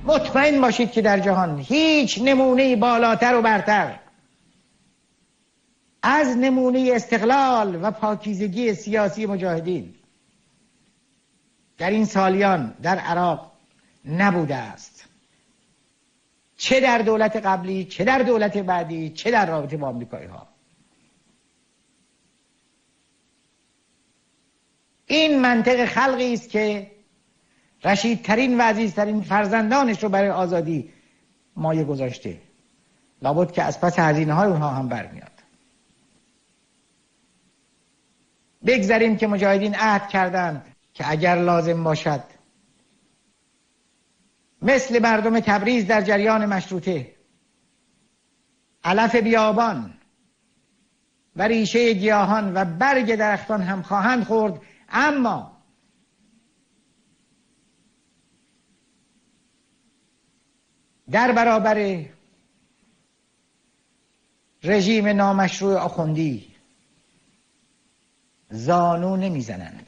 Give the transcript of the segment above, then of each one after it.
مطمئن باشید که در جهان هیچ نمونه بالاتر و برتر از نمونه استقلال و پاکیزگی سیاسی مجاهدین در این سالیان در عراق نبوده است، چه در دولت قبلی، چه در دولت بعدی، چه در رابطه با آمریکایی ها. این منطق خلقی است که رشیدترین و عزیزترین فرزندانش رو برای آزادی مایه گذاشته، لابد که از پس هزینه های اونها هم برمیاد. بگذاریم که مجاهدین عهد کردند که اگر لازم باشد مثل مردم تبریز در جریان مشروطه علف بیابان و ریشه گیاهان و برگ درختان هم خواهند خورد، اما در برابر رژیم نامشروع آخوندی زانو نمیزنند.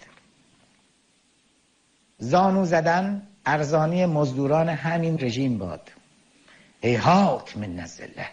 زانو زدن ارزانی مزدوران همین رژیم باد. ای حاکم من الذله.